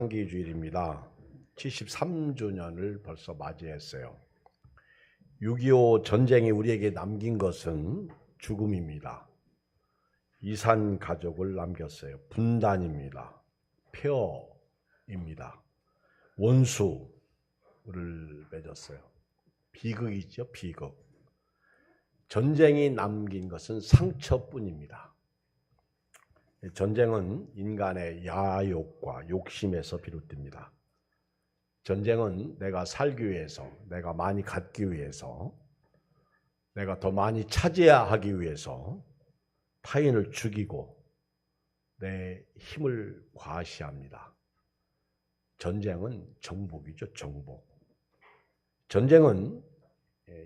상기주일입니다. 73주년을 벌써 맞이했어요. 6.25 전쟁이 우리에게 남긴 것은 죽음입니다. 이산 가족을 남겼어요. 분단입니다. 폐허입니다. 원수를 맺었어요. 비극이죠, 비극. 전쟁이 남긴 것은 상처뿐입니다. 전쟁은 인간의 야욕과 욕심에서 비롯됩니다. 전쟁은 내가 살기 위해서, 내가 많이 갖기 위해서, 내가 더 많이 차지하기 위해서 타인을 죽이고 내 힘을 과시합니다. 전쟁은 정복이죠, 정복. 전쟁은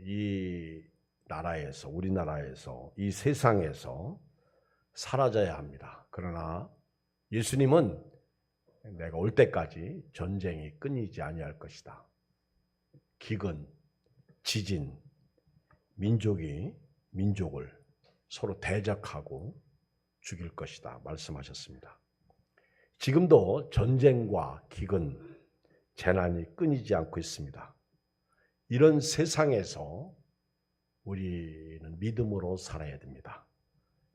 이 나라에서, 우리나라에서, 이 세상에서 사라져야 합니다. 그러나 예수님은 내가 올 때까지 전쟁이 끊이지 아니할 것이다. 기근, 지진, 민족이 민족을 서로 대적하고 죽일 것이다 말씀하셨습니다. 지금도 전쟁과 기근, 재난이 끊이지 않고 있습니다. 이런 세상에서 우리는 믿음으로 살아야 됩니다.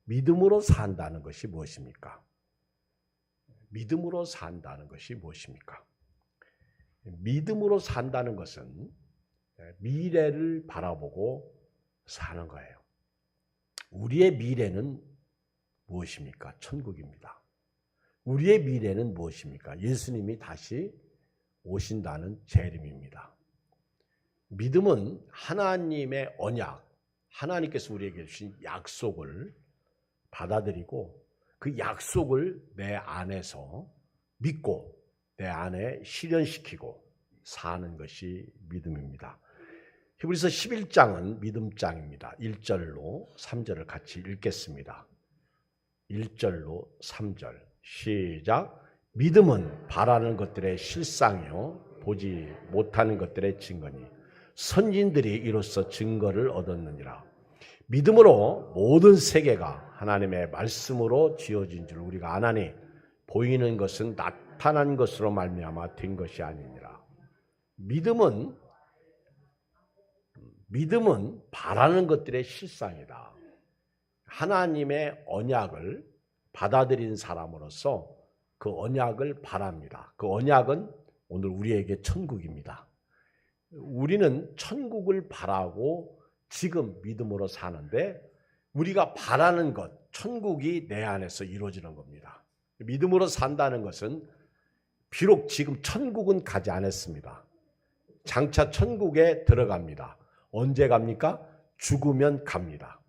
믿음으로 산다는 것이 무엇입니까? 믿음으로 산다는 것이 무엇입니까? 믿음으로 산다는 것은 미래를 바라보고 사는 거예요. 우리의 미래는 무엇입니까? 천국입니다. 우리의 미래는 무엇입니까? 예수님이 다시 오신다는 재림입니다. 믿음은 하나님의 언약, 하나님께서 우리에게 주신 약속을 받아들이고 그 약속을 내 안에서 믿고 내 안에 실현시키고 사는 것이 믿음입니다. 히브리서 11장은 믿음장입니다. 1절로 3절을 같이 읽겠습니다. 1절로 3절 시작. 믿음은 바라는 것들의 실상이요 보지 못하는 것들의 증거니 선진들이 이로써 증거를 얻었느니라. 믿음으로 모든 세계가 하나님의 말씀으로 지어진 줄 우리가 아나니 보이는 것은 나타난 것으로 말미암아 된 것이 아니니라. 믿음은 바라는 것들의 실상이다. 하나님의 언약을 받아들인 사람으로서 그 언약을 바랍니다. 그 언약은 오늘 우리에게 천국입니다. 우리는 천국을 바라고 지금 믿음으로 사는데 우리가 바라는 것, 천국이 내 안에서 이루어지는 겁니다. 믿음으로 산다는 것은 비록 지금 천국은 가지 않았습니다. 장차 천국에 들어갑니다. 언제 갑니까? 죽으면 갑니다.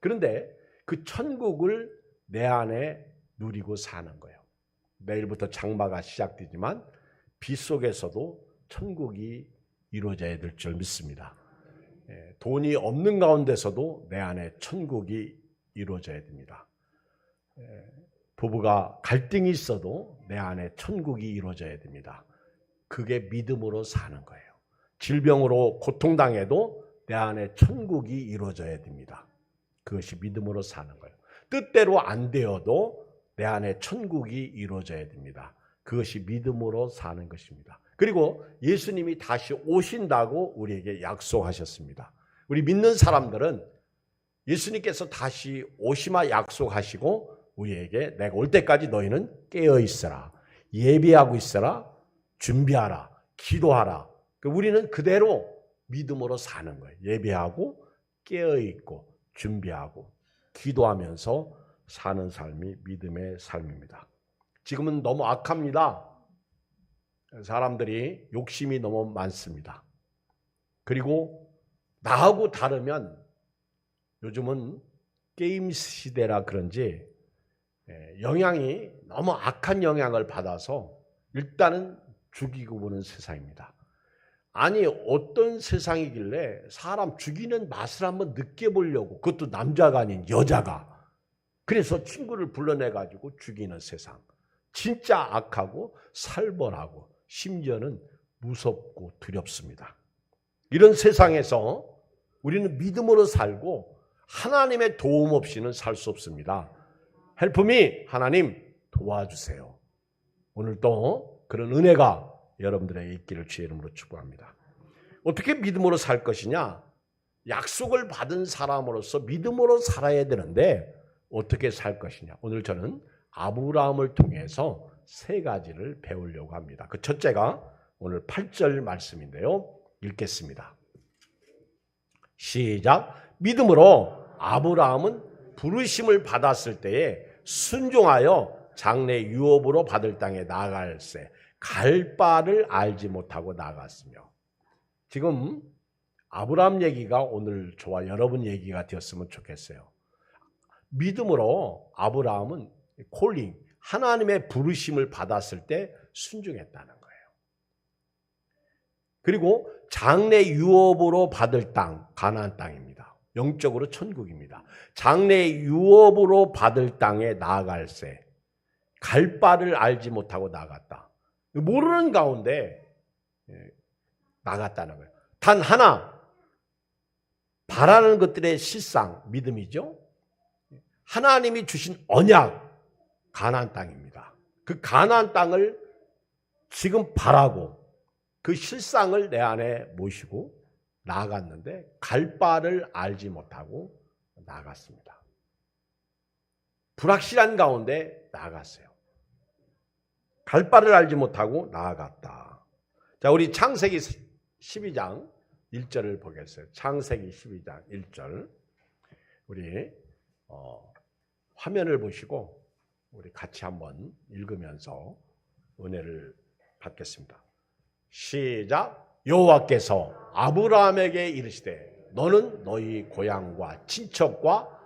그런데 그 천국을 내 안에 누리고 사는 거예요. 내일부터 장마가 시작되지만 비 속에서도 천국이 이루어져야 될 줄 믿습니다. 돈이 없는 가운데서도 내 안에 천국이 이루어져야 됩니다. 부부가 갈등이 있어도 내 안에 천국이 이루어져야 됩니다. 그게 믿음으로 사는 거예요. 질병으로 고통당해도 내 안에 천국이 이루어져야 됩니다. 그것이 믿음으로 사는 거예요. 뜻대로 안 되어도 내 안에 천국이 이루어져야 됩니다. 그것이 믿음으로 사는 것입니다. 그리고 예수님이 다시 오신다고 우리에게 약속하셨습니다. 우리 믿는 사람들은 예수님께서 다시 오시마 약속하시고 우리에게 내가 올 때까지 너희는 깨어 있어라, 예배하고 있어라, 준비하라, 기도하라. 우리는 그대로 믿음으로 사는 거예요. 예배하고 깨어 있고 준비하고 기도하면서 사는 삶이 믿음의 삶입니다. 지금은 너무 악합니다. 사람들이 욕심이 너무 많습니다. 그리고 나하고 다르면 요즘은 게임 시대라 그런지 영향이 너무 악한 영향을 받아서 일단은 죽이고 보는 세상입니다. 아니 어떤 세상이길래 사람 죽이는 맛을 한번 느껴보려고, 그것도 남자가 아닌 여자가, 그래서 친구를 불러내가지고 죽이는 세상. 진짜 악하고 살벌하고 심지어는 무섭고 두렵습니다. 이런 세상에서 우리는 믿음으로 살고 하나님의 도움 없이는 살 수 없습니다. 헬프미, 하나님 도와주세요. 오늘도 그런 은혜가 여러분들에게 있기를 주의 이름으로 축복합니다. 어떻게 믿음으로 살 것이냐? 약속을 받은 사람으로서 믿음으로 살아야 되는데 어떻게 살 것이냐? 오늘 저는 아브라함을 통해서 세 가지를 배우려고 합니다. 그 첫째가 오늘 8절 말씀인데요. 읽겠습니다. 시작. 믿음으로 아브라함은 부르심을 받았을 때에 순종하여 장래 유업으로 받을 땅에 나아갈새 갈 바를 알지 못하고 나아갔으며. 지금 아브라함 얘기가 오늘 저와 여러분 얘기가 되었으면 좋겠어요. 믿음으로 아브라함은 콜링, 하나님의 부르심을 받았을 때 순종했다는 거예요. 그리고 장래 유업으로 받을 땅, 가나안 땅입니다. 영적으로 천국입니다. 장래 유업으로 받을 땅에 나아갈새 갈 바를 알지 못하고 나갔다. 모르는 가운데 나갔다는 거예요. 단 하나, 바라는 것들의 실상, 믿음이죠. 하나님이 주신 언약, 가나안 땅입니다. 그 가나안 땅을 지금 바라고 그 실상을 내 안에 모시고 나아갔는데 갈 바를 알지 못하고 나아갔습니다. 불확실한 가운데 나아갔어요. 갈 바를 알지 못하고 나아갔다. 자, 우리 창세기 12장 1절을 보겠어요. 창세기 12장 1절. 우리 화면을 보시고 우리 같이 한번 읽으면서 은혜를 받겠습니다. 시작. 여호와께서 아브라함에게 이르시되 너는 너희 고향과 친척과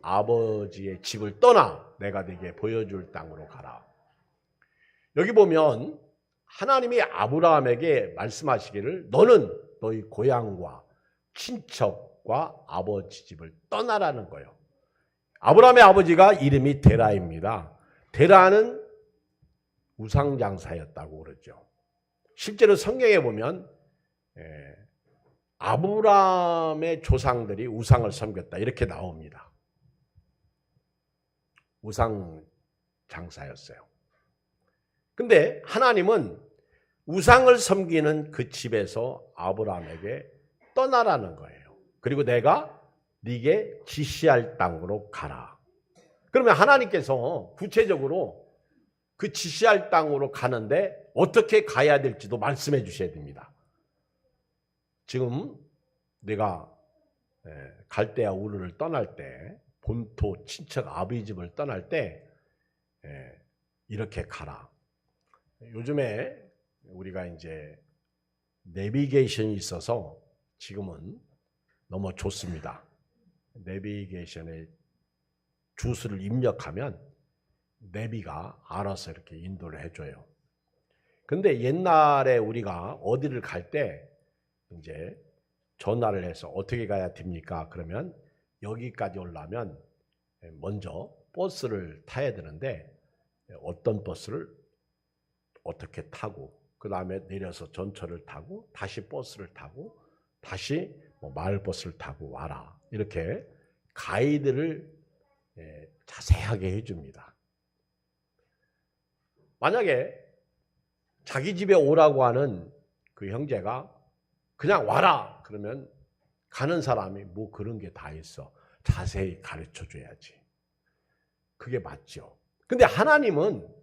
아버지의 집을 떠나 내가 네게 보여줄 땅으로 가라. 여기 보면 하나님이 아브라함에게 말씀하시기를 너는 너희 고향과 친척과 아버지 집을 떠나라는 거예요. 아브라함의 아버지가 이름이 데라입니다. 데라는 우상장사였다고 그러죠. 실제로 성경에 보면 아브라함의 조상들이 우상을 섬겼다 이렇게 나옵니다. 우상장사였어요. 근데 하나님은 우상을 섬기는 그 집에서 아브라함에게 떠나라는 거예요. 그리고 내가 네게 지시할 땅으로 가라. 그러면 하나님께서 구체적으로 그 지시할 땅으로 가는데 어떻게 가야 될지도 말씀해 주셔야 됩니다. 지금 내가 갈대아 우르를 떠날 때 본토 친척 아버지 집을 떠날 때 이렇게 가라. 요즘에 우리가 이제 내비게이션이 있어서 지금은 너무 좋습니다. 내비게이션에 주소를 입력하면 내비가 알아서 이렇게 인도를 해줘요. 근데 옛날에 우리가 어디를 갈 때 이제 전화를 해서 어떻게 가야 됩니까? 그러면 여기까지 오려면 먼저 버스를 타야 되는데 어떤 버스를 어떻게 타고 그 다음에 내려서 전철을 타고 다시 버스를 타고 다시 마을버스를 타고 와라. 이렇게 가이드를 자세하게 해줍니다. 만약에 자기 집에 오라고 하는 그 형제가 그냥 와라 그러면 가는 사람이 뭐 그런 게 다 있어. 자세히 가르쳐 줘야지. 그게 맞죠. 근데 하나님은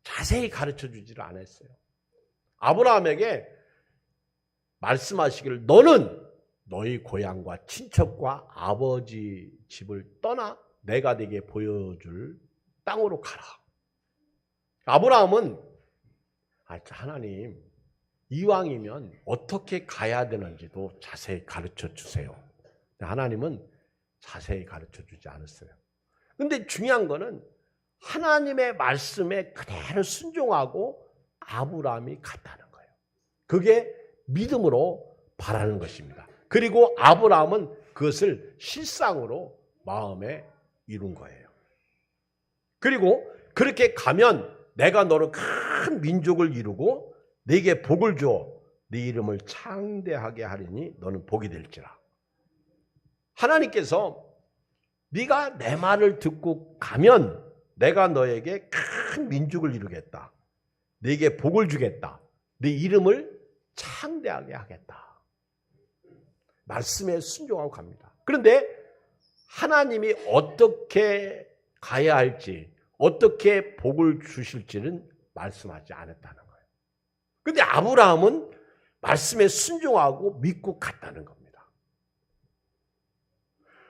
자세히 가르쳐 주지를 않았어요. 아브라함에게 말씀하시기를 너는 너희 고향과 친척과 아버지 집을 떠나 내가 네게 보여줄 땅으로 가라. 아브라함은 하나님 이왕이면 어떻게 가야 되는지도 자세히 가르쳐 주세요. 하나님은 자세히 가르쳐 주지 않았어요. 그런데 중요한 거는 하나님의 말씀에 그대로 순종하고 아브라함이 갔다는 거예요. 그게 믿음으로 바라는 것입니다. 그리고 아브라함은 그것을 실상으로 마음에 이룬 거예요. 그리고 그렇게 가면 내가 너를 큰 민족을 이루고 네게 복을 주어 네 이름을 창대하게 하리니 너는 복이 될지라. 하나님께서 네가 내 말을 듣고 가면 내가 너에게 큰 민족을 이루겠다. 네게 복을 주겠다. 네 이름을 창대하게 하겠다. 말씀에 순종하고 갑니다. 그런데 하나님이 어떻게 가야 할지, 어떻게 복을 주실지는 말씀하지 않았다는 거예요. 그런데 아브라함은 말씀에 순종하고 믿고 갔다는 겁니다.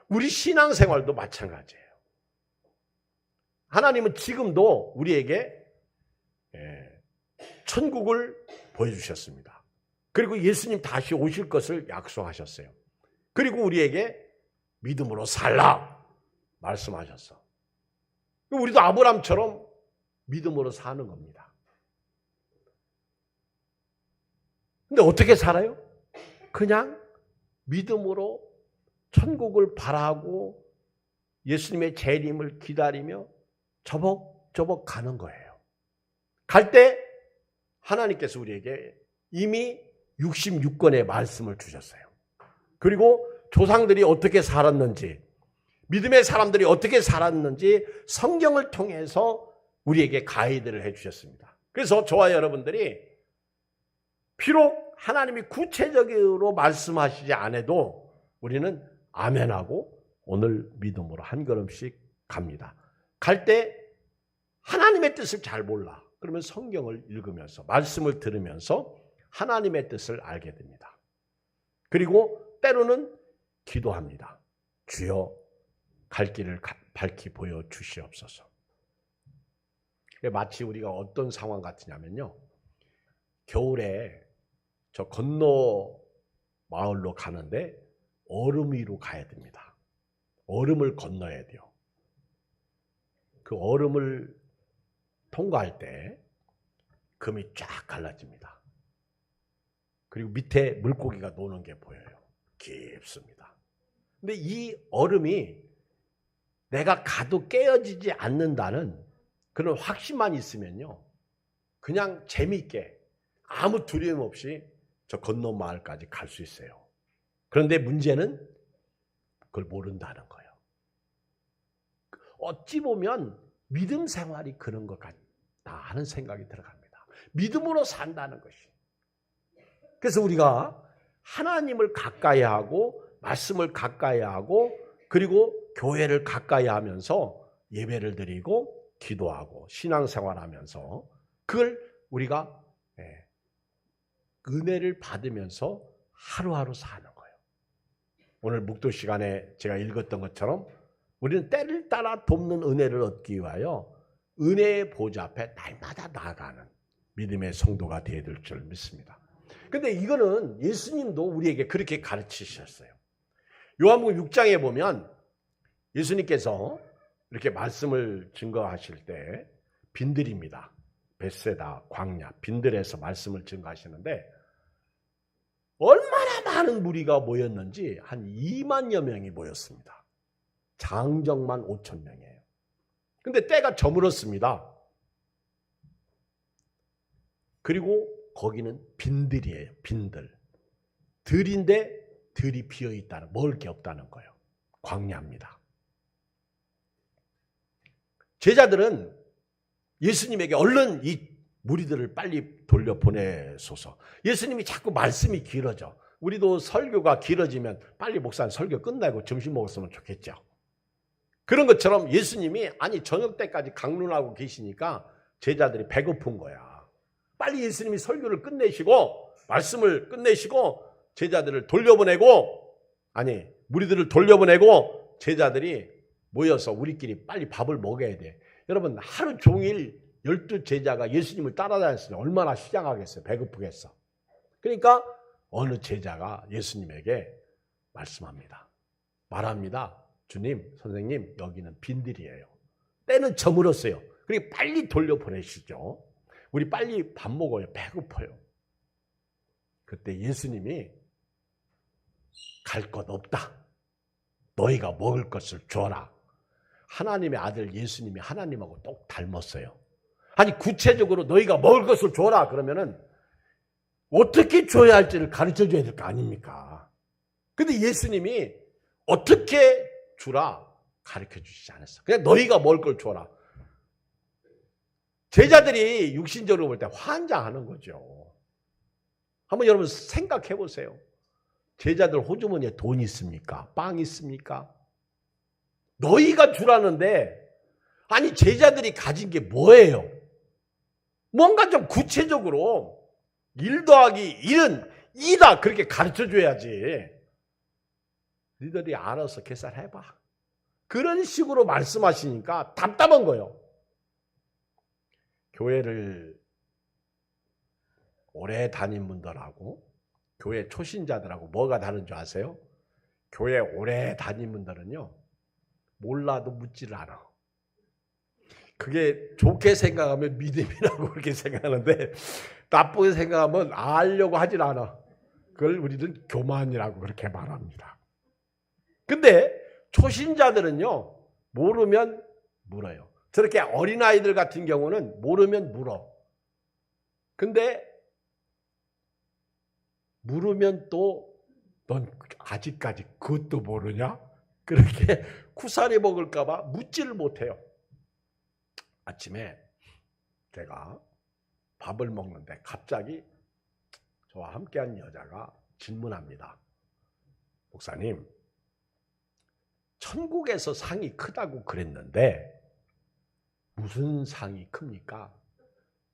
우리 신앙생활도 마찬가지예요. 하나님은 지금도 우리에게 천국을 보여주셨습니다. 그리고 예수님 다시 오실 것을 약속하셨어요. 그리고 우리에게 믿음으로 살라 말씀하셨어. 우리도 아브라함처럼 믿음으로 사는 겁니다. 근데 어떻게 살아요? 그냥 믿음으로 천국을 바라고 예수님의 재림을 기다리며 저벅저벅 가는 거예요. 갈 때 하나님께서 우리에게 이미 66권의 말씀을 주셨어요. 그리고 조상들이 어떻게 살았는지, 믿음의 사람들이 어떻게 살았는지 성경을 통해서 우리에게 가이드를 해주셨습니다. 그래서 저와 여러분들이 비록 하나님이 구체적으로 말씀하시지 않아도 우리는 아멘하고 오늘 믿음으로 한 걸음씩 갑니다. 갈 때 하나님의 뜻을 잘 몰라. 그러면 성경을 읽으면서 말씀을 들으면서 하나님의 뜻을 알게 됩니다. 그리고 때로는 기도합니다. 주여 갈 길을 밝히 보여주시옵소서. 마치 우리가 어떤 상황 같으냐면요. 겨울에 저 건너 마을로 가는데 얼음 위로 가야 됩니다. 얼음을 건너야 돼요. 그 얼음을 통과할 때 금이 쫙 갈라집니다. 그리고 밑에 물고기가 노는 게 보여요. 깊습니다. 근데 이 얼음이 내가 가도 깨어지지 않는다는 그런 확신만 있으면요. 그냥 재미있게 아무 두려움 없이 저 건너 마을까지 갈 수 있어요. 그런데 문제는 그걸 모른다는 거예요. 어찌 보면 믿음 생활이 그런 것 같다 하는 생각이 들어갑니다. 믿음으로 산다는 것이. 그래서 우리가 하나님을 가까이 하고 말씀을 가까이 하고 그리고 교회를 가까이 하면서 예배를 드리고 기도하고 신앙생활하면서 그걸 우리가 은혜를 받으면서 하루하루 사는 거예요. 오늘 묵도 시간에 제가 읽었던 것처럼 우리는 때를 따라 돕는 은혜를 얻기 위하여 은혜의 보좌 앞에 날마다 나아가는 믿음의 성도가 되어야 될 줄 믿습니다. 그런데 이거는 예수님도 우리에게 그렇게 가르치셨어요. 요한복음 6장에 보면 예수님께서 이렇게 말씀을 증거하실 때 빈들입니다. 벳세다, 광야, 빈들에서 말씀을 증거하시는데 얼마나 많은 무리가 모였는지 한 2만여 명이 모였습니다. 장정만 5천 명이에요. 근데 때가 저물었습니다. 그리고 거기는 빈들이에요. 빈들. 들인데 들이 비어있다는, 먹을 게 없다는 거예요. 광야입니다. 제자들은 예수님에게 얼른 이 무리들을 빨리 돌려보내소서. 예수님이 자꾸 말씀이 길어져. 우리도 설교가 길어지면 빨리 목사님 설교 끝나고 점심 먹었으면 좋겠죠. 그런 것처럼 예수님이 아니 저녁 때까지 강론하고 계시니까 제자들이 배고픈 거야. 빨리 예수님이 설교를 끝내시고 말씀을 끝내시고 제자들을 돌려보내고 아니 무리들을 돌려보내고 제자들이 모여서 우리끼리 빨리 밥을 먹어야 돼. 여러분 하루 종일 12제자가 예수님을 따라다녔으니 얼마나 시장하겠어요. 배고프겠어. 그러니까 어느 제자가 예수님에게 말씀합니다. 말합니다. 주님, 선생님, 여기는 빈들이에요. 때는 저물었어요. 그러니까 빨리 돌려보내시죠. 우리 빨리 밥 먹어요. 배고파요. 그때 예수님이 갈 것 없다. 너희가 먹을 것을 줘라. 하나님의 아들 예수님이 하나님하고 똑 닮았어요. 아니 구체적으로 너희가 먹을 것을 줘라 그러면은 어떻게 줘야 할지를 가르쳐 줘야 될 거 아닙니까? 근데 예수님이 어떻게 주라 가르쳐 주시지 않았어. 그냥 너희가 먹을 걸 줘라. 제자들이 육신적으로 볼 때 환장하는 거죠. 한번 여러분 생각해 보세요. 제자들 호주머니에 돈 있습니까? 빵 있습니까? 너희가 주라는데 아니 제자들이 가진 게 뭐예요? 뭔가 좀 구체적으로 1 더하기 1은 2다 그렇게 가르쳐줘야지. 너희들이 알아서 계산해봐. 그런 식으로 말씀하시니까 답답한 거예요. 교회를 오래 다닌 분들하고 교회 초신자들하고 뭐가 다른 줄 아세요? 교회 오래 다닌 분들은요. 몰라도 묻지를 않아. 그게 좋게 생각하면 믿음이라고 그렇게 생각하는데 나쁘게 생각하면 알려고 하질 않아. 그걸 우리는 교만이라고 그렇게 말합니다. 근데 초신자들은요. 모르면 물어요. 저렇게 어린아이들 같은 경우는 모르면 물어. 근데 물으면 또 넌 아직까지 그것도 모르냐? 그렇게 쿠사리 먹을까 봐 묻지를 못해요. 아침에 제가 밥을 먹는데 갑자기 저와 함께한 여자가 질문합니다. 목사님, 천국에서 상이 크다고 그랬는데 무슨 상이 큽니까?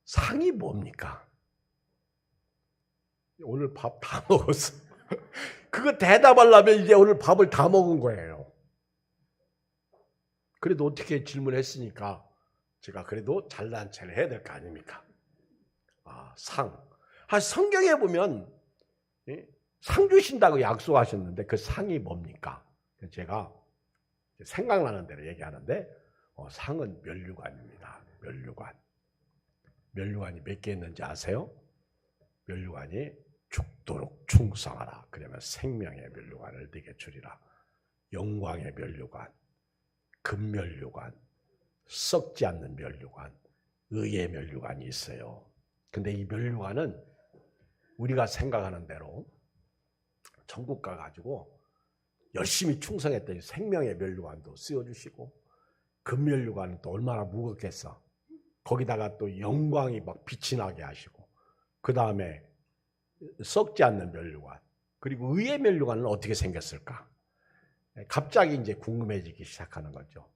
상이 뭡니까? 오늘 밥 다 먹었어. 그거 대답하려면 이제 오늘 밥을 다 먹은 거예요. 그래도 어떻게 질문했으니까 제가 그래도 잘난 체를 해야 될 거 아닙니까? 상. 성경에 보면 상 주신다고 약속하셨는데 그 상이 뭡니까? 제가 생각나는 대로 얘기하는데 상은 면류관입니다. 면류관. 면류관이 몇 개 있는지 아세요? 면류관이 죽도록 충성하라. 그러면 생명의 면류관을 네게 주리라. 영광의 면류관, 금면류관, 썩지 않는 면류관, 의의 면류관이 있어요. 근데 이 면류관은 우리가 생각하는 대로 천국 가가지고 열심히 충성했더니 생명의 면류관도 씌워주시고 금면류관은 또 얼마나 무겁겠어. 거기다가 또 영광이 막 빛이 나게 하시고 그 다음에 썩지 않는 면류관 그리고 의의 면류관은 어떻게 생겼을까? 갑자기 이제 궁금해지기 시작하는 거죠.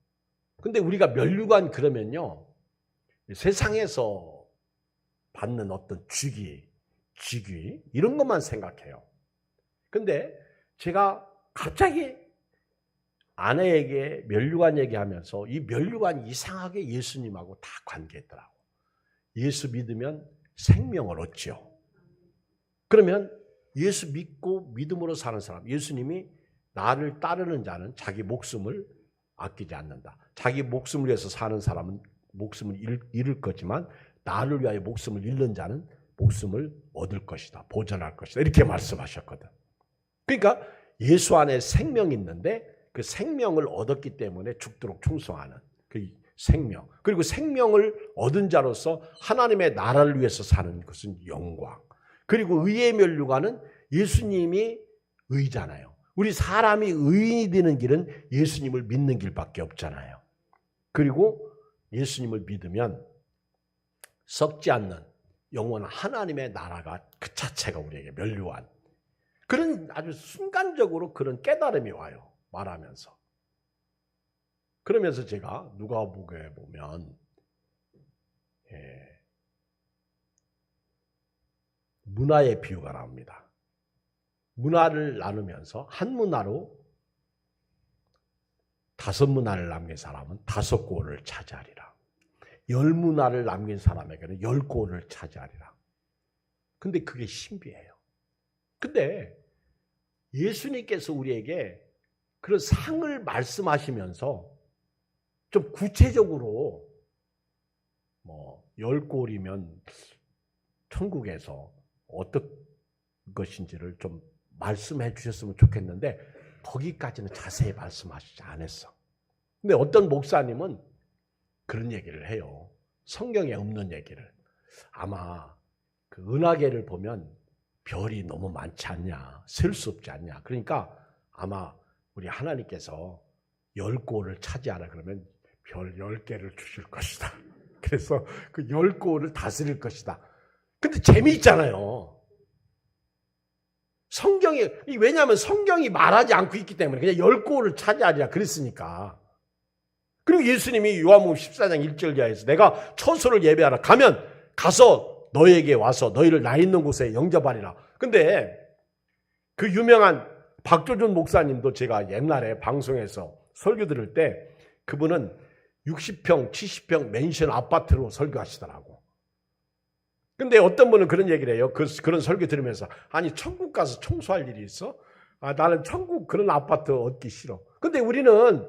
근데 우리가 면류관 그러면요 세상에서 받는 어떤 직위 이런 것만 생각해요. 근데 제가 갑자기 아내에게 면류관 얘기하면서 이 면류관이 이상하게 예수님하고 다 관계했더라고. 예수 믿으면 생명을 얻죠. 그러면 예수 믿고 믿음으로 사는 사람, 예수님이 나를 따르는 자는 자기 목숨을 아끼지 않는다. 자기 목숨을 위해서 사는 사람은 목숨을 잃을 거지만 나를 위하여 목숨을 잃는 자는 목숨을 얻을 것이다. 보전할 것이다. 이렇게 말씀하셨거든. 그러니까 예수 안에 생명이 있는데 그 생명을 얻었기 때문에 죽도록 충성하는 그 생명. 그리고 생명을 얻은 자로서 하나님의 나라를 위해서 사는 것은 영광. 그리고 의의 면류관은 예수님이 의잖아요. 우리 사람이 의인이 되는 길은 예수님을 믿는 길밖에 없잖아요. 그리고 예수님을 믿으면 썩지 않는 영원한 하나님의 나라가 그 자체가 우리에게 면류관. 그런 아주 순간적으로 그런 깨달음이 와요. 말하면서. 그러면서 제가 누가복음에 보면 문화의 비유가 나옵니다. 문화를 나누면서 한 문화로 5문화를 남긴 사람은 5골을 차지하리라. 10문화를 남긴 사람에게는 10골을 차지하리라. 근데 그게 신비해요. 근데 예수님께서 우리에게 그런 상을 말씀하시면서 좀 구체적으로 10골이면 천국에서 어떤 것인지를 좀 말씀해 주셨으면 좋겠는데 거기까지는 자세히 말씀하시지 않았어. 근데 어떤 목사님은 그런 얘기를 해요. 성경에 없는 얘기를. 아마 그 은하계를 보면 별이 너무 많지 않냐, 셀 수 없지 않냐. 그러니까 아마 우리 하나님께서 10골을 차지하라 그러면 별 10개를 주실 것이다. 그래서 그 10고을을 다스릴 것이다. 근데 재미있잖아요. 왜냐하면 성경이 말하지 않고 있기 때문에 그냥 10고을을 차지하리라 그랬으니까. 그리고 예수님이 요한복음 14장 1절 이하에서 내가 처소를 예배하라. 가서 너에게 와서 너희를 나 있는 곳에 영접하리라. 근데 그 유명한 박조준 목사님도 제가 옛날에 방송에서 설교 들을 때 그분은 60평, 70평 맨션 아파트로 설교하시더라고. 근데 어떤 분은 그런 얘기를 해요. 그런 설교 들으면서 아니 천국 가서 청소할 일이 있어? 나는 천국 그런 아파트 얻기 싫어. 근데 우리는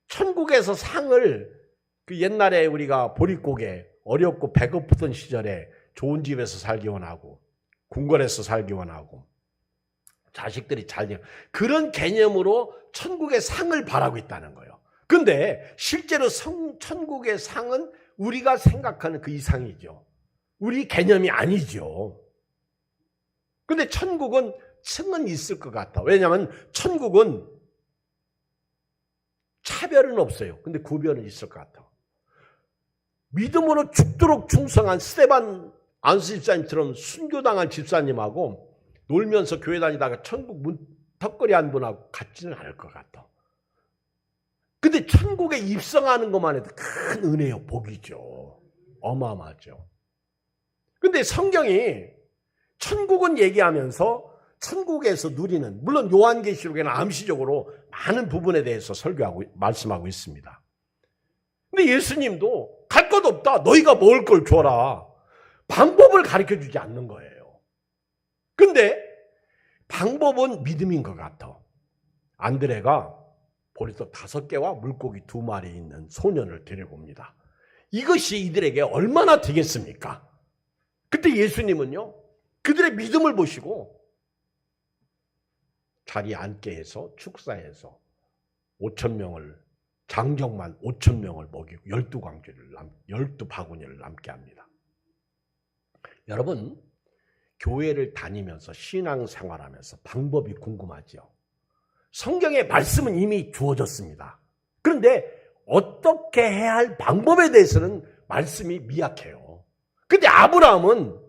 천국에서 상을 그 옛날에 우리가 보릿고개 어렵고 배고프던 시절에 좋은 집에서 살기 원하고 궁궐에서 살기 원하고 자식들이 잘 되는 그런 개념으로 천국의 상을 바라고 있다는 거예요. 근데 실제로 천국의 상은 우리가 생각하는 그 이상이죠. 우리 개념이 아니죠. 근데 천국은 층은 있을 것 같아. 왜냐하면 천국은 차별은 없어요. 근데 구별은 있을 것 같아. 믿음으로 죽도록 충성한 스데반 안수 집사님처럼 순교당한 집사님하고 놀면서 교회 다니다가 천국 문 턱걸이 한 분하고 같지는 않을 것 같아. 근데 천국에 입성하는 것만 해도 큰 은혜요, 복이죠. 어마어마하죠. 근데 성경이 천국은 얘기하면서 천국에서 누리는, 물론 요한계시록에는 암시적으로 많은 부분에 대해서 말씀하고 있습니다. 근데 예수님도 갈 것 없다. 너희가 먹을 걸 줘라. 방법을 가르쳐 주지 않는 거예요. 근데 방법은 믿음인 것 같아. 안드레가 보리떡 5개와 물고기 2마리 있는 소년을 데려옵니다. 이것이 이들에게 얼마나 되겠습니까? 그때 예수님은요, 그들의 믿음을 보시고 자리에 앉게 해서 축사해서 5,000명을, 장정만 5,000명을 먹이고 12바구니를 남게 합니다. 여러분, 교회를 다니면서 신앙생활하면서 방법이 궁금하죠. 성경의 말씀은 이미 주어졌습니다. 그런데 어떻게 해야 할 방법에 대해서는 말씀이 미약해요. 근데 아브라함은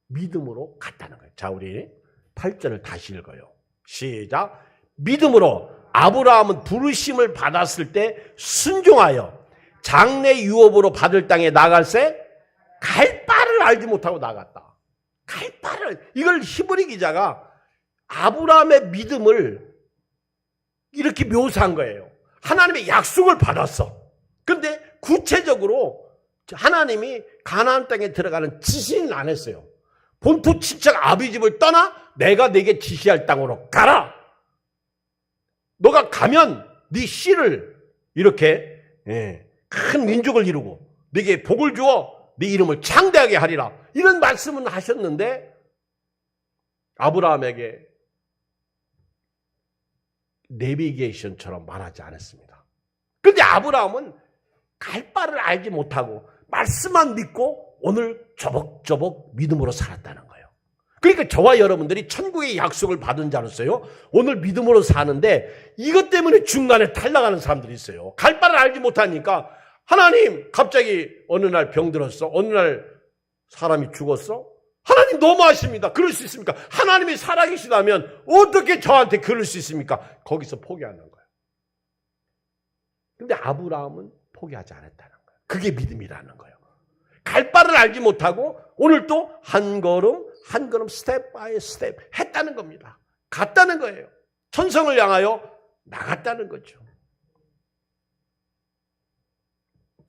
믿음으로 갔다는 거예요. 자, 우리 8절을 다시 읽어요. 시작. 믿음으로 아브라함은 부르심을 받았을 때 순종하여 장래 유업으로 받을 땅에 나갈새 갈 바를 알지 못하고 나갔다. 갈 바를, 이걸 히브리 기자가 아브라함의 믿음을 이렇게 묘사한 거예요. 하나님의 약속을 받았어. 그런데 구체적으로 하나님이 가나안 땅에 들어가는 지시는 안 했어요. 본토 친척 아비 집을 떠나 내가 네게 지시할 땅으로 가라. 너가 가면 네 씨를 이렇게 큰 민족을 이루고 네게 복을 주어 네 이름을 창대하게 하리라. 이런 말씀은 하셨는데 아브라함에게 내비게이션처럼 말하지 않았습니다. 그런데 아브라함은 갈 바를 알지 못하고 말씀만 믿고 오늘 저벅저벅 믿음으로 살았다는 거예요. 그러니까 저와 여러분들이 천국의 약속을 받은 자로서요, 오늘 믿음으로 사는데 이것 때문에 중간에 탈락하는 사람들이 있어요. 갈 바를 알지 못하니까 하나님 갑자기 어느 날 병들었어. 어느 날 사람이 죽었어. 하나님 너무하십니다. 그럴 수 있습니까? 하나님이 살아계시다면 어떻게 저한테 그럴 수 있습니까? 거기서 포기하는 거예요. 근데 아브라함은 포기하지 않았다는 거예요. 그게 믿음이라는 거예요. 갈 바를 알지 못하고 오늘 또 한 걸음 한 걸음 스텝 바이 스텝 했다는 겁니다. 갔다는 거예요. 천성을 향하여 나갔다는 거죠.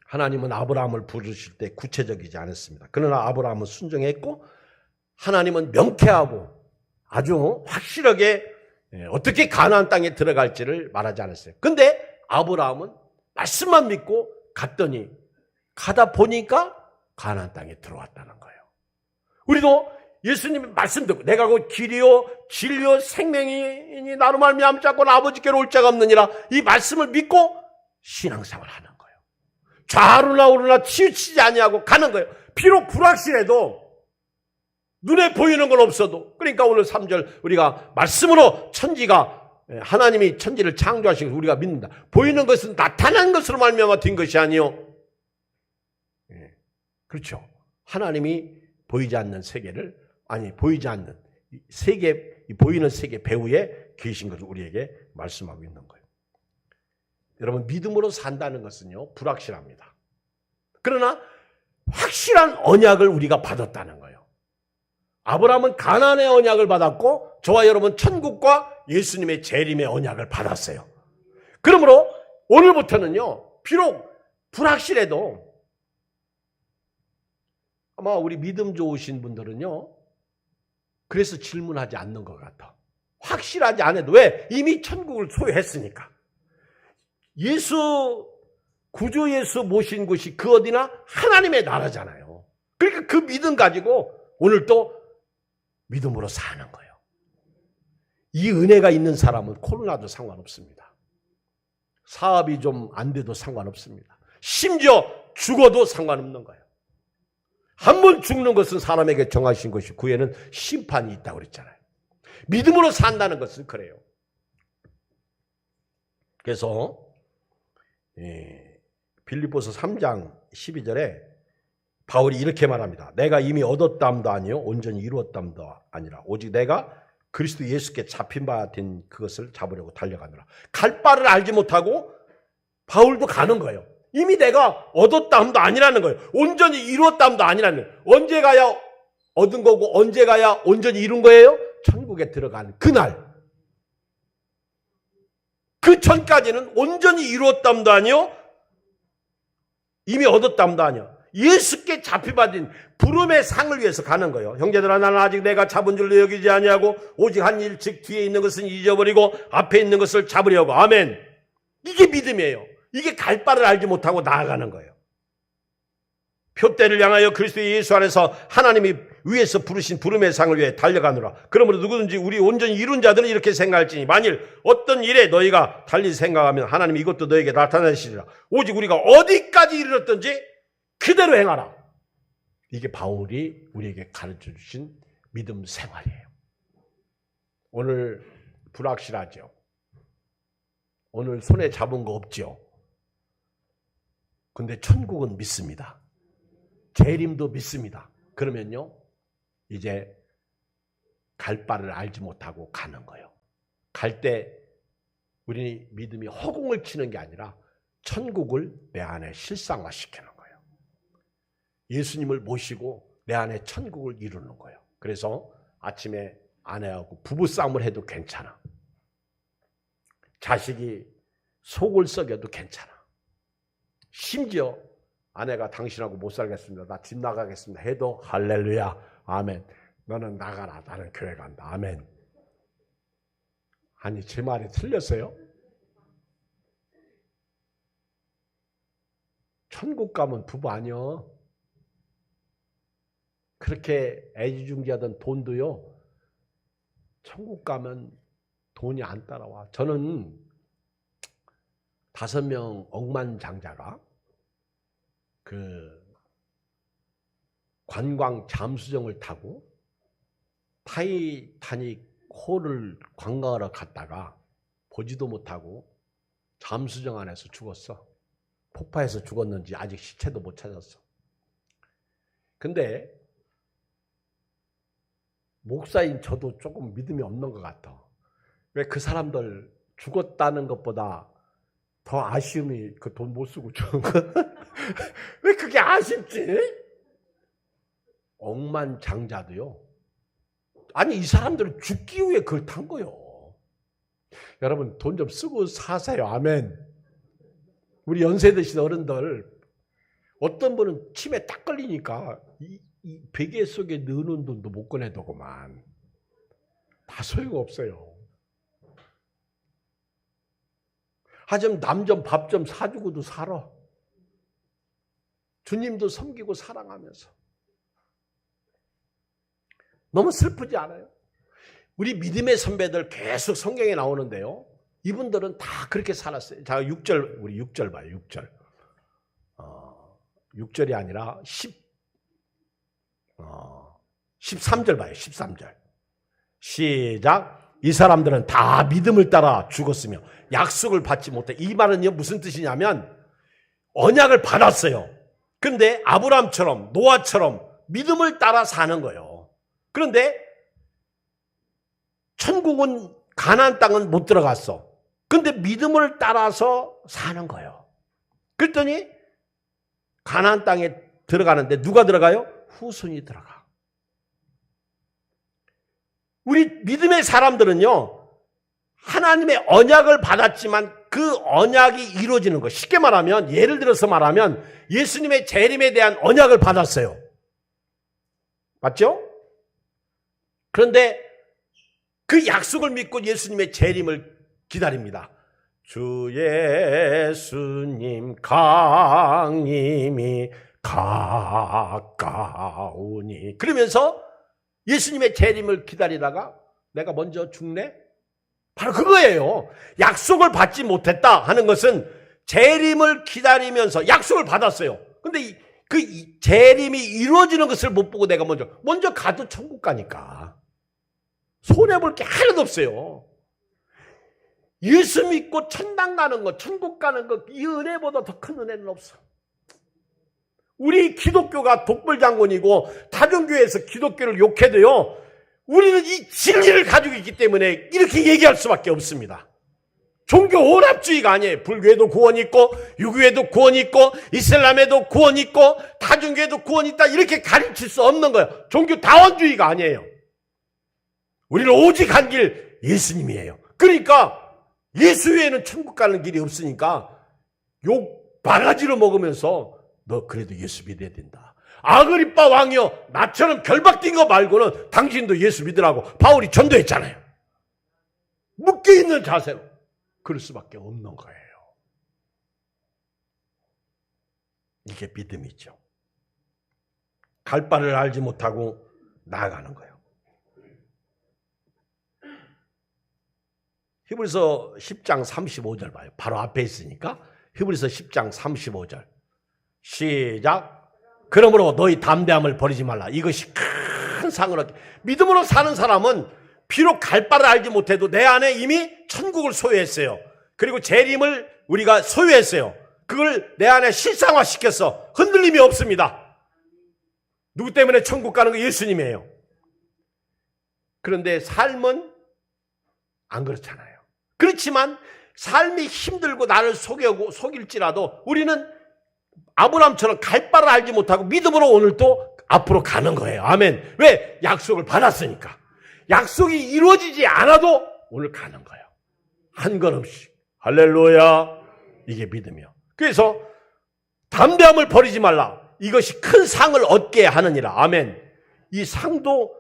하나님은 아브라함을 부르실 때 구체적이지 않았습니다. 그러나 아브라함은 순종했고 하나님은 명쾌하고 아주 확실하게 어떻게 가나안 땅에 들어갈지를 말하지 않았어요. 근데 아브라함은 말씀만 믿고 갔더니 가다 보니까 가나안 땅에 들어왔다는 거예요. 우리도 예수님의 말씀 듣고 내가 곧 길이요 진리요 생명이니 나로 말미암지 않고는 아버지께로 올 자가 없느니라, 이 말씀을 믿고 신앙생활을 하는 거예요. 좌우나 우르나 치우치지 아니하고 가는 거예요. 비록 불확실해도 눈에 보이는 건 없어도. 그러니까 오늘 3절 우리가 말씀으로 천지가, 하나님이 천지를 창조하신 것을 우리가 믿는다. 보이는 것은 나타난 것으로 말미암아 된 것이 아니요 그렇죠. 하나님이 보이지 않는 세계를, 보이지 않는 세계, 보이는 세계 배후에 계신 것을 우리에게 말씀하고 있는 거예요. 여러분, 믿음으로 산다는 것은요, 불확실합니다. 그러나 확실한 언약을 우리가 받았다는 거예요. 아브라함은 가나안의 언약을 받았고 저와 여러분 천국과 예수님의 재림의 언약을 받았어요. 그러므로 오늘부터는요, 비록 불확실해도 아마 우리 믿음 좋으신 분들은요, 그래서 질문하지 않는 것 같아. 확실하지 않아도. 왜? 이미 천국을 소유했으니까. 구주 예수 모신 곳이 그 어디나 하나님의 나라잖아요. 그러니까 그 믿음 가지고 오늘 또 믿음으로 사는 거예요. 이 은혜가 있는 사람은 코로나도 상관없습니다. 사업이 좀 안 돼도 상관없습니다. 심지어 죽어도 상관없는 거예요. 한 번 죽는 것은 사람에게 정하신 것이 그 후에는 심판이 있다고 그랬잖아요. 믿음으로 산다는 것은 그래요. 그래서 빌립보서 3장 12절에 바울이 이렇게 말합니다. 내가 이미 얻었담도 아니요 온전히 이루었담도 아니라 오직 내가 그리스도 예수께 잡힌 바 된 그것을 잡으려고 달려가느라. 갈 바를 알지 못하고 바울도 가는 거예요. 이미 내가 얻었담도 아니라는 거예요. 온전히 이루었담도 아니라는 거예요. 언제 가야 얻은 거고 언제 가야 온전히 이룬 거예요? 천국에 들어간 그날. 그 전까지는 온전히 이루었담도 아니요 이미 얻었담도 아니요 예수께 잡혀받은 부름의 상을 위해서 가는 거예요. 형제들아, 나는 아직 내가 잡은 줄로 여기지 아니하고 오직 한 일, 즉 뒤에 있는 것은 잊어버리고 앞에 있는 것을 잡으려고. 아멘. 이게 믿음이에요. 이게 갈 바를 알지 못하고 나아가는 거예요. 표대를 향하여 그리스도 예수 안에서 하나님이 위에서 부르신 부름의 상을 위해 달려가느라. 그러므로 누구든지 우리 온전히 이룬 자들은 이렇게 생각할지니 만일 어떤 일에 너희가 달리 생각하면 하나님이 이것도 너에게 나타내시리라. 오직 우리가 어디까지 이르렀든지 그대로 행하라. 이게 바울이 우리에게 가르쳐 주신 믿음 생활이에요. 오늘 불확실하죠. 오늘 손에 잡은 거 없죠. 근데 천국은 믿습니다. 재림도 믿습니다. 그러면요, 이제 갈 바를 알지 못하고 가는 거예요. 갈 때 우리 믿음이 허공을 치는 게 아니라 천국을 내 안에 실상화시키는 거예요. 예수님을 모시고 내 안에 천국을 이루는 거예요. 그래서 아침에 아내하고 부부싸움을 해도 괜찮아. 자식이 속을 썩여도 괜찮아. 심지어 아내가 당신하고 못 살겠습니다. 나 집 나가겠습니다. 해도 할렐루야. 아멘. 너는 나가라. 나는 교회 간다. 아멘. 아니, 제 말이 틀렸어요? 천국 가면 부부 아니요. 그렇게 애지중지하던 돈도요, 천국 가면 돈이 안 따라와. 저는 5명 억만장자가 그 관광 잠수정을 타고 타이타닉 호를 관광하러 갔다가 보지도 못하고 잠수정 안에서 죽었어. 폭파해서 죽었는지 아직 시체도 못 찾았어. 근데 목사인 저도 조금 믿음이 없는 것 같아. 왜 그 사람들 죽었다는 것보다 더 아쉬움이 그 돈 못 쓰고 죽은 거? 왜 그게 아쉽지? 억만장자도요. 아니, 이 사람들은 죽기 위해 그걸 탄 거예요. 여러분, 돈 좀 쓰고 사세요. 아멘. 우리 연세 드신 어른들, 어떤 분은 침에 딱 걸리니까 이 베개 속에 넣는 돈도 못 꺼내더구만. 다 소용없어요. 하지만 남 좀 밥 좀 사주고도 살아. 주님도 섬기고 사랑하면서. 너무 슬프지 않아요? 우리 믿음의 선배들 계속 성경에 나오는데요. 이분들은 다 그렇게 살았어요. 자, 6절, 우리 6절 봐요. 6절. 6절이 아니라 13절 봐요. 13절. 시작. 이 사람들은 다 믿음을 따라 죽었으며 약속을 받지 못해. 이 말은요, 무슨 뜻이냐면 언약을 받았어요. 그런데 아브라함처럼 노아처럼 믿음을 따라 사는 거예요. 그런데 천국은 가나안 땅은 못 들어갔어. 그런데 믿음을 따라서 사는 거예요. 그랬더니 가나안 땅에 들어가는데 누가 들어가요? 후손이 들어가. 우리 믿음의 사람들은요, 하나님의 언약을 받았지만 그 언약이 이루어지는 거. 쉽게 말하면, 예를 들어서 말하면 예수님의 재림에 대한 언약을 받았어요. 맞죠? 그런데 그 약속을 믿고 예수님의 재림을 기다립니다. 주 예수님 강림이 가까우니. 그러면서 예수님의 재림을 기다리다가 내가 먼저 죽네? 바로 그거예요. 약속을 받지 못했다 하는 것은 재림을 기다리면서 약속을 받았어요. 근데 그 재림이 이루어지는 것을 못 보고 내가 먼저 가도 천국 가니까 손해볼 게 하나도 없어요. 예수 믿고 천당 가는 것, 천국 가는 것, 이 은혜보다 더 큰 은혜는 없어. 우리 기독교가 독불장군이고 다중교회에서 기독교를 욕해도요, 우리는 이 진리를 가지고 있기 때문에 이렇게 얘기할 수밖에 없습니다. 종교 오랍주의가 아니에요. 불교에도 구원이 있고 유교에도 구원이 있고 이슬람에도 구원이 있고 다중교에도 구원이 있다, 이렇게 가르칠 수 없는 거예요. 종교 다원주의가 아니에요. 우리는 오직 한 길 예수님이에요. 그러니까 예수 외에는 천국 가는 길이 없으니까 욕 바가지로 먹으면서 너 그래도 예수 믿어야 된다. 아그리빠 왕이여, 나처럼 결박된 거 말고는 당신도 예수 믿으라고 바울이 전도했잖아요. 묶여있는 자세로. 그럴 수밖에 없는 거예요. 이게 믿음이죠. 갈 바를 알지 못하고 나아가는 거예요. 히브리서 10장 35절 봐요. 바로 앞에 있으니까. 히브리서 10장 35절. 시작. 그러므로 너희 담대함을 버리지 말라. 이것이 큰 상을 얻게. 믿음으로 사는 사람은 비록 갈 바를 알지 못해도 내 안에 이미 천국을 소유했어요. 그리고 재림을 우리가 소유했어요. 그걸 내 안에 실상화시켰어. 흔들림이 없습니다. 누구 때문에 천국 가는 거? 예수님이에요. 그런데 삶은 안 그렇잖아요. 그렇지만 삶이 힘들고 나를 속일지라도 우리는 아브라함처럼 갈 바를 알지 못하고 믿음으로 오늘 또 앞으로 가는 거예요. 아멘. 왜? 약속을 받았으니까. 약속이 이루어지지 않아도 오늘 가는 거예요. 한 걸음씩. 할렐루야. 이게 믿음이요. 그래서 담대함을 버리지 말라. 이것이 큰 상을 얻게 하느니라. 아멘. 이 상도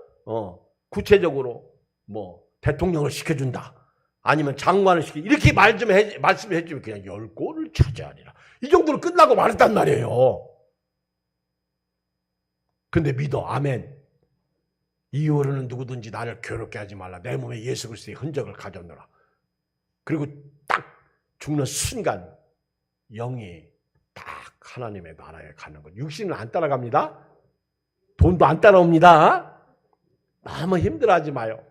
구체적으로 대통령을 시켜준다, 아니면 장관을 이렇게 말씀해 주면 그냥 10골을 차지하리라, 이 정도로 끝나고 말했단 말이에요. 근데 믿어. 아멘. 이후로는 누구든지 나를 괴롭게 하지 말라. 내 몸에 예수 그리스도의 흔적을 가져놓으라. 그리고 딱 죽는 순간 영이 딱 하나님의 나라에 가는 것. 육신은 안 따라갑니다. 돈도 안 따라옵니다. 너무 힘들어하지 마요.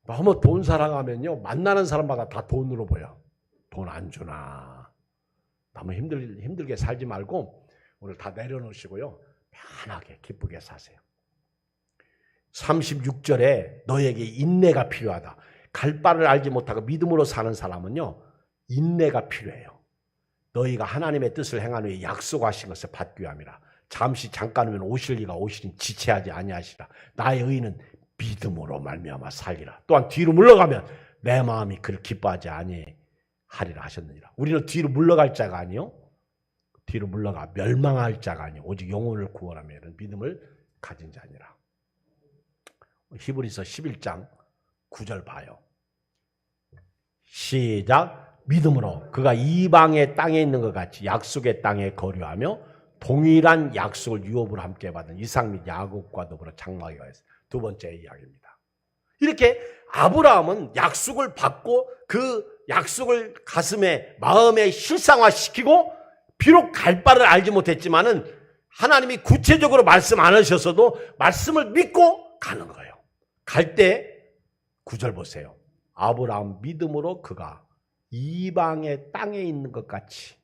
너무 돈 사랑하면요, 만나는 사람마다 다 돈으로 보여. 돈 안 주나. 너무 힘들게 살지 말고 오늘 다 내려놓으시고요, 편하게 기쁘게 사세요. 36절에 너에게 인내가 필요하다. 갈 바를 알지 못하고 믿음으로 사는 사람은요, 인내가 필요해요. 너희가 하나님의 뜻을 행한 후에 약속하신 것을 받기 위함이라. 잠시 잠깐 후면 오실 이가 오시니 지체하지 아니하시라. 나의 의인은 믿음으로 말미암아 살리라. 또한 뒤로 물러가면 내 마음이 그를 기뻐하지 아니하리라 하셨느니라. 우리는 뒤로 물러갈 자가 아니요, 뒤로 물러가 멸망할 자가 아니요 오직 영혼을 구원하며 이런 믿음을 가진 자니라. 히브리서 11장 9절 봐요. 시작. 믿음으로 그가 이방의 땅에 있는 것 같이 약속의 땅에 거류하며 동일한 약속을 유업으로 함께 받은 이삭 및 야곱과 더불어 장막에 가 있어요. 두 번째 이야기입니다. 이렇게 아브라함은 약속을 받고 그 약속을 가슴에 마음에 실상화시키고, 비록 갈 바를 알지 못했지만은 하나님이 구체적으로 말씀 안 하셨어도 말씀을 믿고 가는 거예요. 갈 때 9절 보세요. 아브라함 믿음으로 그가 이방의 땅에 있는 것 같이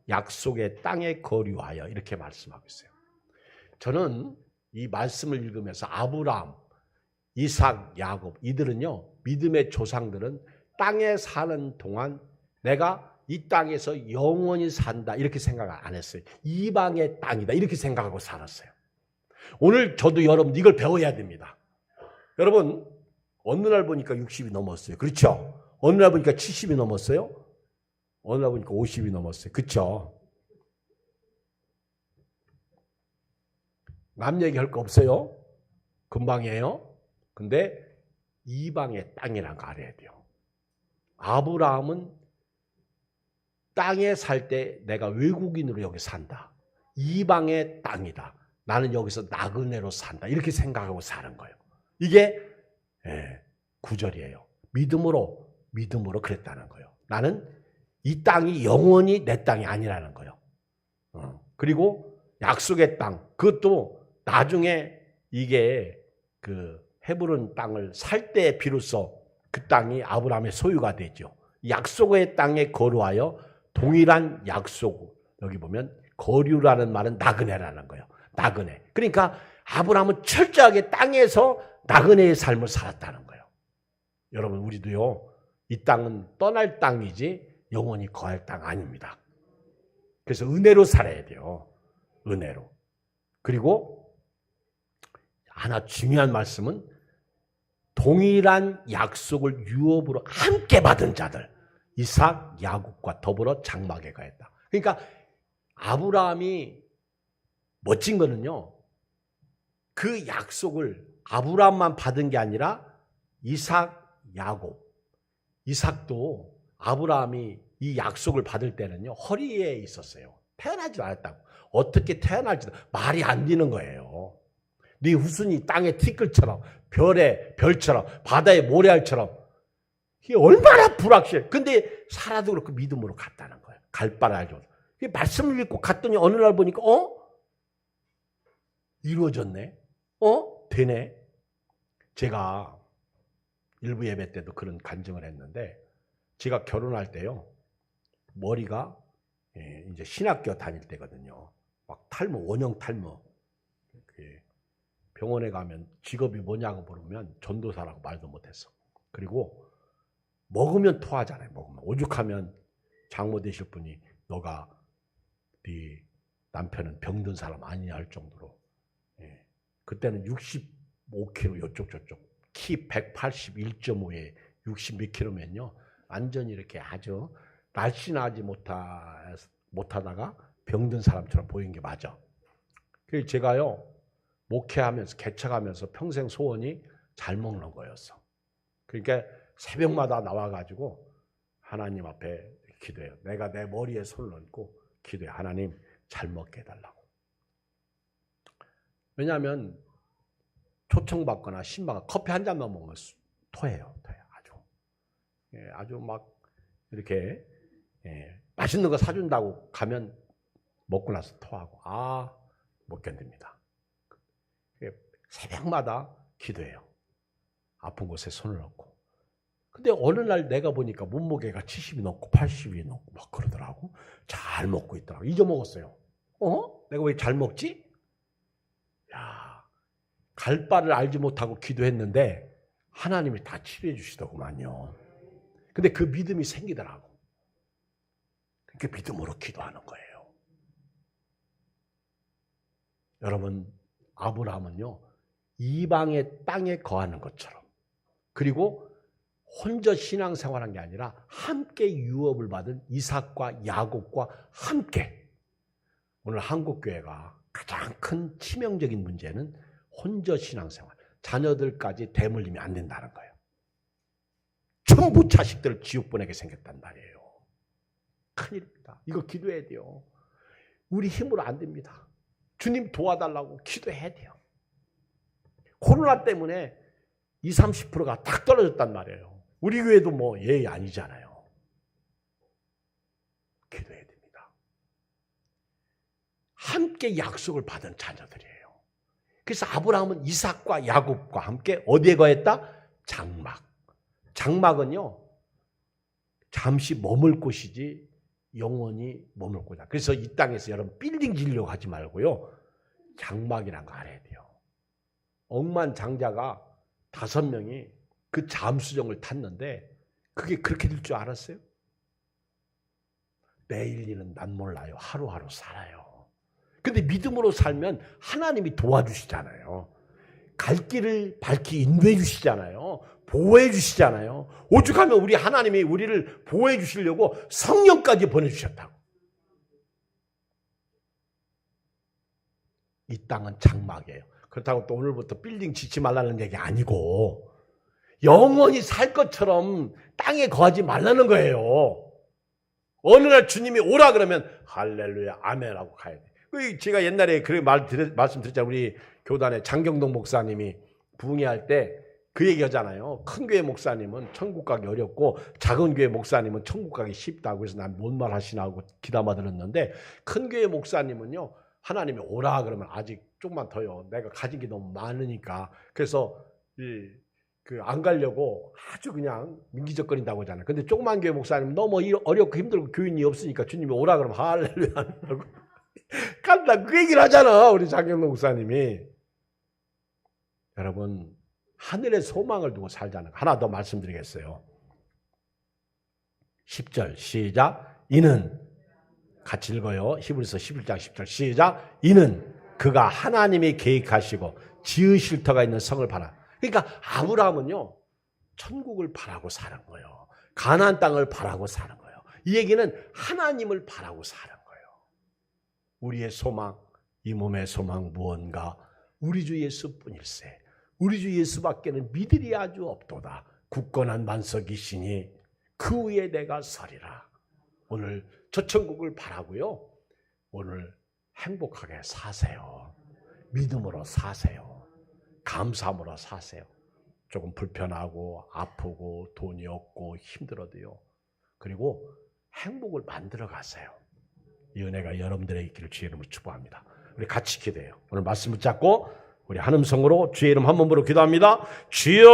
약속의 땅에 거류하여 이렇게 말씀하고 있어요. 저는 이 말씀을 읽으면서 아브라함, 이삭, 야곱 이들은요, 믿음의 조상들은 땅에 사는 동안 내가 이 땅에서 영원히 산다 이렇게 생각 안 했어요. 이방의 땅이다 이렇게 생각하고 살았어요. 오늘 저도 여러분 이걸 배워야 됩니다. 여러분 어느 날 보니까 60이 넘었어요. 그렇죠? 어느 날 보니까 70이 넘었어요. 어느 날 보니까 50이 넘었어요. 그렇죠? 남 얘기할 거 없어요. 금방이에요. 근데 이방의 땅이란 거 알아야 돼요. 아브라함은 땅에 살 때 내가 외국인으로 여기 산다. 이방의 땅이다. 나는 여기서 나그네로 산다. 이렇게 생각하고 사는 거예요. 이게 구절이에요. 믿음으로 그랬다는 거예요. 나는 이 땅이 영원히 내 땅이 아니라는 거예요. 그리고 약속의 땅, 그것도 나중에 이게 그 헤브론 땅을 살 때 비로소 그 땅이 아브라함의 소유가 되죠. 약속의 땅에 거류하여 동일한 약속, 여기 보면 거류라는 말은 나그네라는 거예요. 나그네. 그러니까 아브라함은 철저하게 땅에서 나그네의 삶을 살았다는 거예요. 여러분 우리도요, 이 땅은 떠날 땅이지 영원히 거할 땅 아닙니다. 그래서 은혜로 살아야 돼요. 은혜로. 그리고 하나 중요한 말씀은 동일한 약속을 유업으로 함께 받은 자들, 이삭, 야곱과 더불어 장막에 가했다. 그러니까 아브라함이 멋진 거는요, 그 약속을 아브라함만 받은 게 아니라 이삭, 야곱, 이삭도 아브라함이 이 약속을 받을 때는요, 허리에 있었어요. 태어나지 않았다고. 어떻게 태어날지도 말이 안 되는 거예요. 네 후손이 땅의 티끌처럼, 별처럼, 바다의 모래알처럼. 이게 얼마나 불확실. 근데 사라도 그렇고 믿음으로 갔다는 거예요. 갈 바를 알죠. 말씀을 읽고 갔더니 어느 날 보니까 이루어졌네. 되네. 제가 일부 예배 때도 그런 간증을 했는데, 제가 결혼할 때요, 머리가 이제 신학교 다닐 때거든요. 막 탈모, 원형 탈모. 병원에 가면 직업이 뭐냐고 물으면 전도사라고 말도 못했어. 그리고 먹으면 토하잖아요. 먹으면 오죽하면 장모 되실 분이 너가 네 남편은 병든 사람 아니냐 할 정도로. 그때는 65kg 요쪽 저쪽, 키 181.5에 60 몇 킬로면요, 완전히 이렇게 아주 날씬하지 못하다가 병든 사람처럼 보이는 게 맞아. 그래서 제가요, 목회하면서 개척하면서 평생 소원이 잘 먹는 거였어. 그러니까 새벽마다 나와가지고 하나님 앞에 기도해요. 내가 내 머리에 손을 얹고 기도해. 하나님 잘 먹게 해달라고. 왜냐하면 초청받거나 신방가 커피 한 잔만 먹으면 토해요. 아주 막 이렇게 맛있는 거 사준다고 가면 먹고 나서 토하고 못 견딥니다. 새벽마다 기도해요. 아픈 곳에 손을 얹고. 근데 어느 날 내가 보니까 몸무게가 70이 넘고 80이 넘고 막 그러더라고. 잘 먹고 있더라고. 잊어먹었어요. 내가 왜 잘 먹지? 갈 바를 알지 못하고 기도했는데 하나님이 다 치료해 주시더구만요. 근데 그 믿음이 생기더라고. 그 믿음으로 기도하는 거예요. 여러분, 아브라함은요, 이방의 땅에 거하는 것처럼, 그리고 혼자 신앙생활한 게 아니라 함께 유업을 받은 이삭과 야곱과 함께. 오늘 한국교회가 가장 큰 치명적인 문제는 혼자 신앙생활, 자녀들까지 대물림이 안 된다는 거예요. 전부 자식들을 지옥 보내게 생겼단 말이에요. 큰일입니다. 이거 기도해야 돼요. 우리 힘으로 안 됩니다. 주님 도와달라고 기도해야 돼요. 코로나 때문에 20, 30%가 딱 떨어졌단 말이에요. 우리 교회도 뭐 예의 아니잖아요. 기도해야 됩니다. 함께 약속을 받은 자녀들이에요. 그래서 아브라함은 이삭과 야곱과 함께 어디에 거했다? 장막. 장막은요, 잠시 머물 곳이지 영원히 머물고자. 그래서 이 땅에서 여러분 빌딩 지으려고 하지 말고요. 장막이란 거 알아야 돼요. 억만장자가 5명이 그 잠수정을 탔는데 그게 그렇게 될 줄 알았어요? 내일 일은 난 몰라요. 하루하루 살아요. 근데 믿음으로 살면 하나님이 도와주시잖아요. 갈 길을 밝히 인도해 주시잖아요. 보호해 주시잖아요. 오죽하면 우리 하나님이 우리를 보호해 주시려고 성령까지 보내주셨다고. 이 땅은 장막이에요. 그렇다고 또 오늘부터 빌딩 짓지 말라는 얘기 아니고 영원히 살 것처럼 땅에 거하지 말라는 거예요. 어느 날 주님이 오라 그러면 할렐루야 아멘하고 가야 돼. 제가 옛날에 그렇게 말씀드렸잖아요. 우리 교단의 장경동 목사님이 부흥회할 때 그 얘기 하잖아요. 큰 교회 목사님은 천국 가기 어렵고 작은 교회 목사님은 천국 가기 쉽다고 해서 난 뭔 말 하시나 하고 귀담아 들었는데 큰 교회 목사님은요. 하나님이 오라 그러면 아직 조금만 더요. 내가 가진 게 너무 많으니까. 그래서 안 가려고 아주 그냥 민기적거린다고 하잖아요. 근데 조그만 교회 목사님은 너무 어렵고 힘들고 교인이 없으니까 주님이 오라 그러면 할렐루야 하고 간다. 그 얘기를 하잖아. 우리 장경동 목사님이. 여러분 하늘의 소망을 두고 살자는 거. 하나 더 말씀드리겠어요. 10절 시작. 이는 같이 읽어요. 히브리서 11장 10절 시작. 이는 그가 하나님이 계획하시고 지으실 터가 있는 성을 바라. 그러니까 아브라함은요. 천국을 바라고 사는 거예요. 가나안 땅을 바라고 사는 거예요. 이 얘기는 하나님을 바라고 사는 거예요. 우리의 소망, 이 몸의 소망 무언가 우리 주 예수뿐일세. 우리 주 예수밖에는 믿으리 아주 없도다. 굳건한 만석이시니 그 위에 내가 서리라. 오늘 저 천국을 바라고요. 오늘 행복하게 사세요. 믿음으로 사세요. 감사함으로 사세요. 조금 불편하고 아프고 돈이 없고 힘들어도요. 그리고 행복을 만들어 가세요. 이 은혜가 여러분들의 있기를 주의 이름으로 축복합니다. 우리 같이 기도해요. 오늘 말씀 붙잡고 우리 한음성으로 주의 이름 한 번으로 기도합니다. 주여